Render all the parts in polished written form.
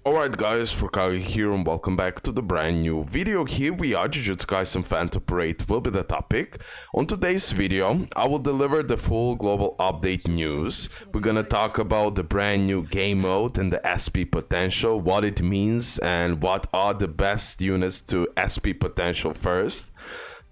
Alright guys, RoKage here and welcome back to the brand new video. Here we are, Jujutsu Kaisen Phantom Parade will be the topic. On today's video, I will deliver the full global update news. We're gonna talk about the brand new game mode and the SP potential, what it means and what are the best units to SP potential first.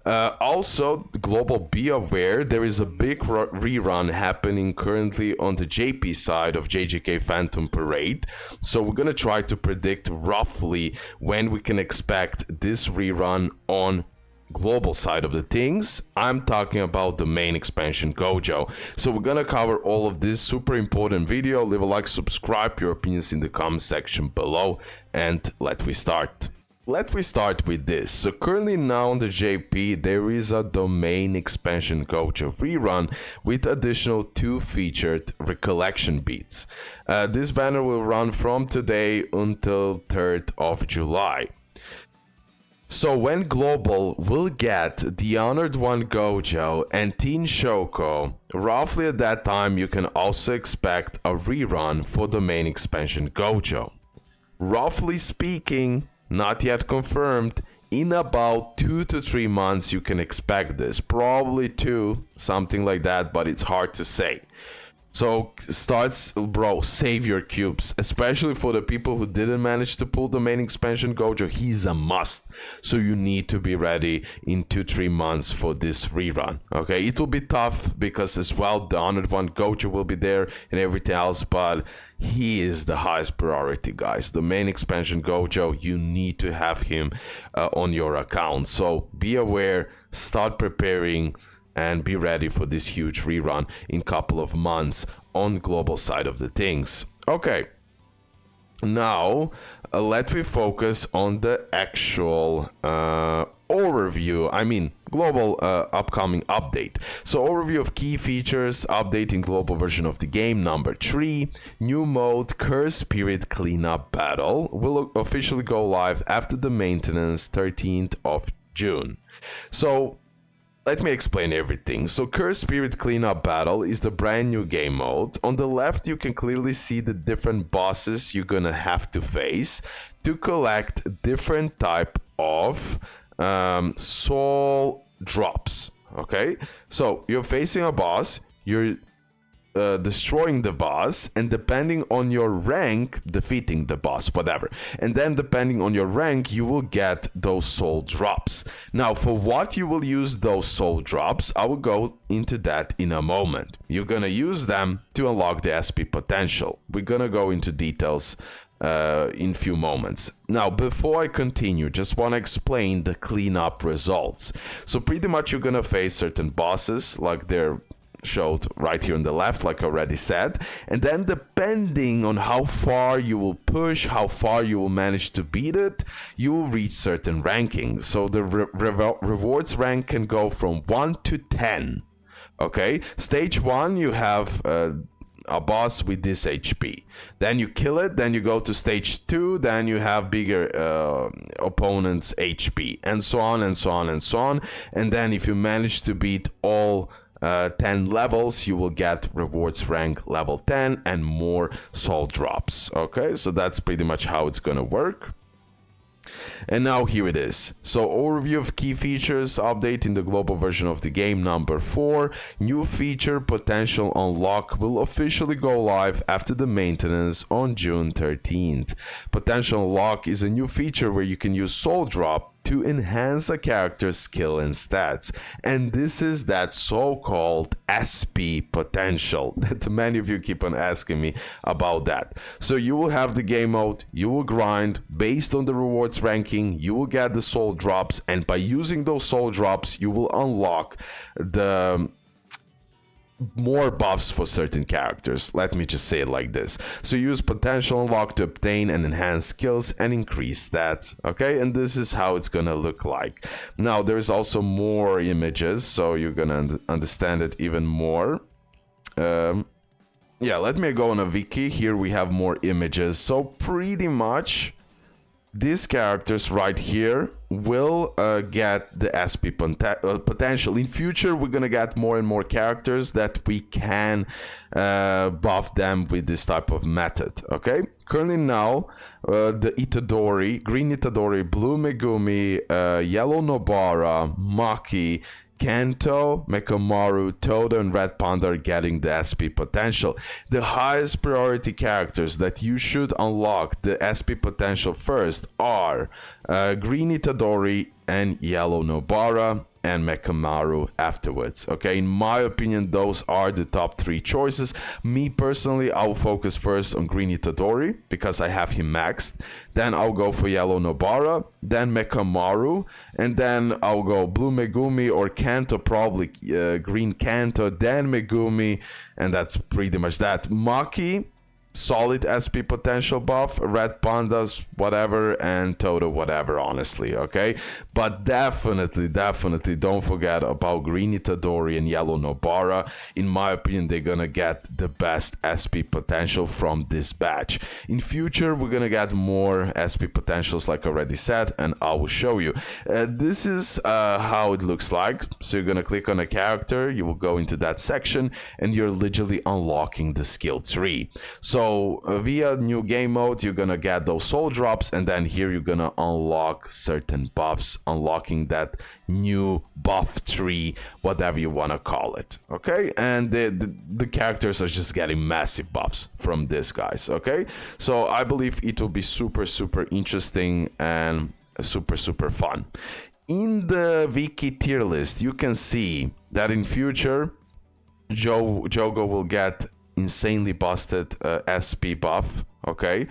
Also, global, be aware, there is a big rerun happening currently on the JP side of JJK Phantom Parade. So we're gonna try to predict roughly when we can expect this rerun on global side of the things. I'm talking about the main expansion Gojo. So we're gonna cover all of this super important video. Leave a like, subscribe, your opinions in the comment section below, and let me start. Let me start with this. So currently now on the JP, there is a domain expansion Gojo rerun with additional 2 featured Recollection Bits. This banner will run from today until 3rd of July. So when Global will get the Honored One Gojo and Teen Shoko, roughly at that time you can also expect a rerun for the main expansion Gojo. Roughly speaking, not yet confirmed, in about 2 to 3 months you can expect this. Probably 2, something like that, but it's hard to say. So starts, bro, save your cubes, especially for the people who didn't manage to pull the main expansion Gojo. He's a must, so you need to be ready in 2-3 months for this rerun. Okay, it will be tough because as well the Honored One Gojo will be there and everything else, but he is the highest priority, guys. The main expansion Gojo, you need to have him on your account, so be aware, start preparing and be ready for this huge rerun in couple of months on global side of the things. Okay, now let me focus on the actual overview, global upcoming update. So overview of key features, updating global version of the game number 3, new mode Curse Spirit Cleanup Battle will officially go live after the maintenance 13th of June. So let me explain everything. So Curse Spirit Cleanup Battle is the brand new game mode. On the left you can clearly see the different bosses you're gonna have to face to collect different type of soul drops. Okay, so you're facing a boss, you're destroying the boss, and depending on your rank, defeating the boss, whatever, and then depending on your rank you will get those soul drops. Now for what you will use those soul drops, I will go into that in a moment. You're gonna use them to unlock the SP potential. We're gonna go into details in few moments. Now before I continue, just want to explain the cleanup results. So pretty much you're gonna face certain bosses like they're showed right here on the left, like I already said, and then depending on how far you will push, how far you will manage to beat it, you will reach certain rankings. So the rewards rank can go from 1 to 10. Okay, stage 1 you have a boss with this HP, then you kill it, then you go to stage 2, then you have bigger opponents HP, and so on and so on and so on, and then if you manage to beat all 10 levels, you will get rewards rank level 10 and more soul drops. Okay, so that's pretty much how it's gonna work. And now here it is. So overview of key features, update in the global version of the game number 4. New feature potential unlock will officially go live after the maintenance on June 13th. Potential unlock is a new feature where you can use soul drop to enhance a character's skill and stats, and this is that so-called SP potential that many of you keep on asking me about that. So you will have the game mode, you will grind based on the rewards ranking, you will get the soul drops, and by using those soul drops you will unlock the more buffs for certain characters. Let me just say it like this. So use potential unlock to obtain and enhance skills and increase stats. Okay, and this is how it's gonna look like. Now there's also more images, so you're gonna understand it even more. Yeah, let me go on a wiki. Here we have more images. So pretty much these characters right here will get the SP potential. In future, we're gonna get more and more characters that we can buff them with this type of method. Okay, currently now the Itadori, green Itadori, blue Megumi, yellow Nobara, Maki, Kanto, Mekamaru, Todo, and Red Panda are getting the SP potential. The highest priority characters that you should unlock the SP potential first are Green Itadori and Yellow Nobara, and Mekamaru afterwards. Okay, in my opinion, those are the top 3 choices. Me personally, I'll focus first on Green Itadori because I have him maxed. Then I'll go for Yellow Nobara, then Mekamaru, and then I'll go Blue Megumi or Kanto, probably Green Kanto, then Megumi, and that's pretty much that. Maki, solid SP potential buff, Red Pandas, whatever, and Toto, whatever, honestly, okay? But definitely don't forget about Green Itadori and Yellow Nobara. In my opinion, they're gonna get the best SP potential from this batch. In future, we're gonna get more SP potentials, like I already said, and I will show you. This is how it looks like. So you're gonna click on a character, you will go into that section, and you're literally unlocking the skill tree. So via new game mode, you're gonna get those soul drops, and then here you're gonna unlock certain buffs, unlocking that new buff tree, whatever you want to call it. Okay, and the characters are just getting massive buffs from this, guys. Okay, so I believe it will be super interesting and super fun. In the wiki tier list, you can see that in future Jogo will get insanely busted SP buff, okay?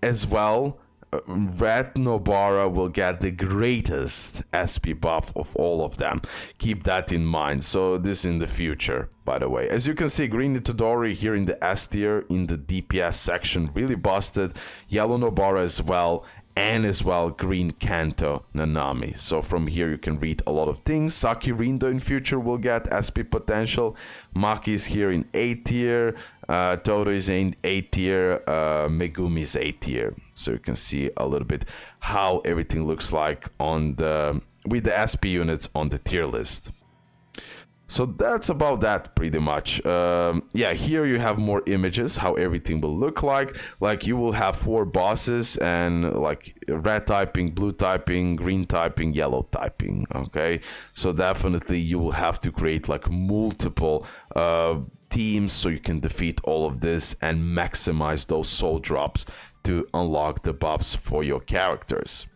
As well, Red Nobara will get the greatest SP buff of all of them. Keep that in mind. So this in the future, by the way. As you can see, Green Itadori here in the S tier, in the DPS section, really busted. Yellow Nobara as well. And as well, Green Kanto Nanami. So from here you can read a lot of things. Saki Rindo in future will get SP potential. Maki is here in A tier. Todo is in A tier. Megumi is A tier. So you can see a little bit how everything looks like on the with the SP units on the tier list. So that's about that pretty much. Yeah, here you have more images, how everything will look like. Like you will have 4 bosses and like red typing, blue typing, green typing, yellow typing. Okay, so definitely you will have to create like multiple teams so you can defeat all of this and maximize those soul drops to unlock the buffs for your characters.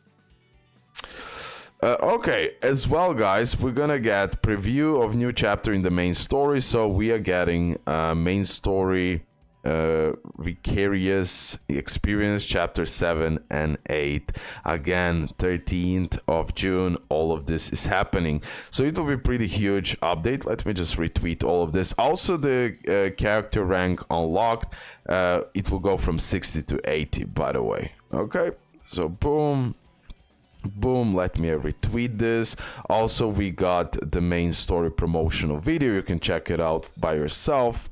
Okay, as well, guys, we're gonna get preview of new chapter in the main story. So we are getting main story Vicarious Experience chapter 7 and 8. Again, 13th of June, all of this is happening. So it will be pretty huge update. Let me just retweet all of this. Also, the character rank unlocked, it will go from 60 to 80, by the way. Okay, so boom. Boom, let me retweet this. Also, we got the main story promotional video. You can check it out by yourself.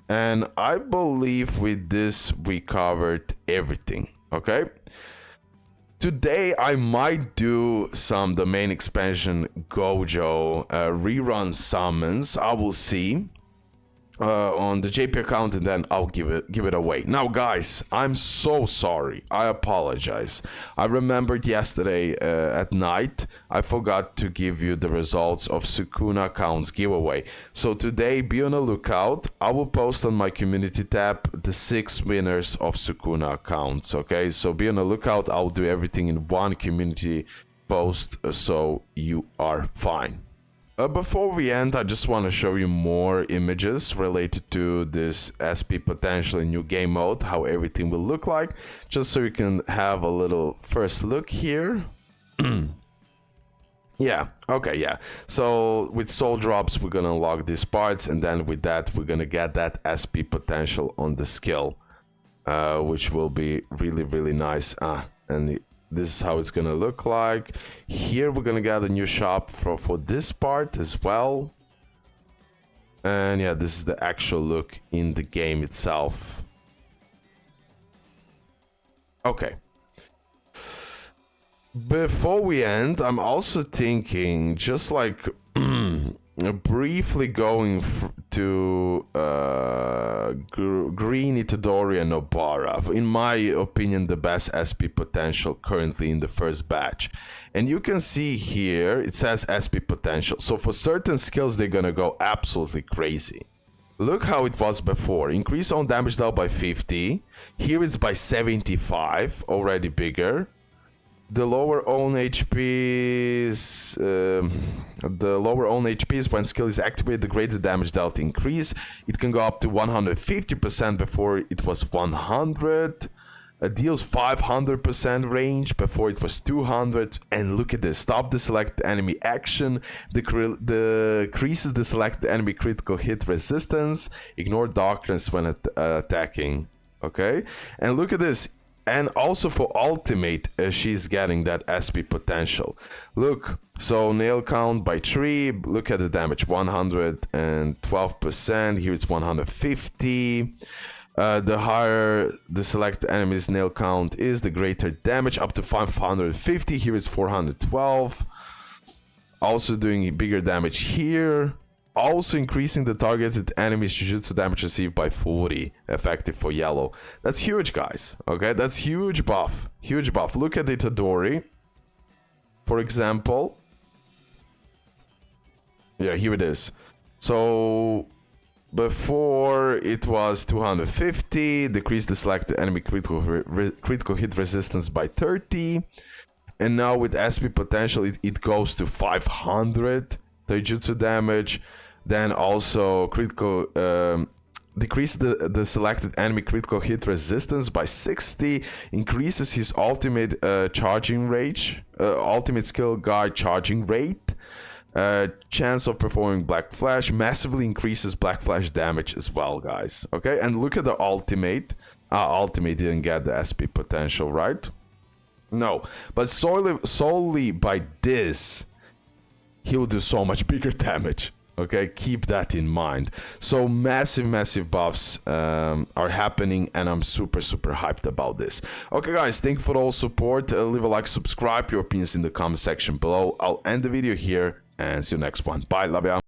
And I believe with this, we covered everything. Okay. Today, I might do some the main expansion Gojo rerun summons. I will see. On the JP account, and then I'll give it away. Now, guys, I'm so sorry. I apologize. I remembered yesterday at night, I forgot to give you the results of Sukuna accounts giveaway. So today, be on the lookout. I will post on my community tab the 6 winners of Sukuna accounts. Okay, so be on the lookout. I'll do everything in one community post, so you are fine. Before we end, I just want to show you more images related to this SP potential in new game mode, how everything will look like, just so you can have a little first look here. Yeah, okay, yeah. So with soul drops, we're gonna unlock these parts, and then with that, we're gonna get that SP potential on the skill, which will be really nice. And this is how it's gonna look like. Here we're gonna get a new shop for this part as well. And yeah, this is the actual look in the game itself. Okay. Before we end, I'm also thinking, just like briefly going to Green Itadori and Nobara. In my opinion, the best SP potential currently in the first batch. And you can see here, it says SP potential. So for certain skills, they're gonna go absolutely crazy. Look how it was before. Increase own damage dealt by 50. Here it's by 75, already bigger. The lower own HP is when skill is activated, the greater damage dealt increase. It can go up to 150%. Before it was 100. Deals 500% range. Before it was 200. And look at this. Stop the select enemy action. Decreases the select enemy critical hit resistance. Ignore darkness when attacking. Okay, and look at this. And also for ultimate, she's getting that SP potential. Look, so nail count by 3. Look at the damage, 112%. Here it's 150. The higher the select enemy's nail count is, the greater damage, up to 550. Here is 412. Also doing bigger damage here. Also increasing the targeted enemy's Jujutsu damage received by 40, effective for yellow. That's huge, guys. Okay, that's huge buff. Huge buff. Look at Itadori, for example. Yeah, here it is. So before it was 250, decrease the selected enemy critical hit resistance by 30. And now with SP potential, it goes to 500 Taijutsu damage. Then also critical decrease the selected enemy critical hit resistance by 60. Increases his ultimate charging rate, ultimate skill guide charging rate. Chance of performing Black Flash. Massively increases Black Flash damage as well, guys. Okay, and look at the ultimate. Ultimate didn't get the SP potential, right? No, but solely by this, he'll do so much bigger damage. Okay, keep that in mind. So massive buffs are happening, and I'm super hyped about this. Okay, guys, thank you for all support. Leave a like, subscribe, your opinions in the comment section below. I'll end the video here, and see you next one. Bye, love ya.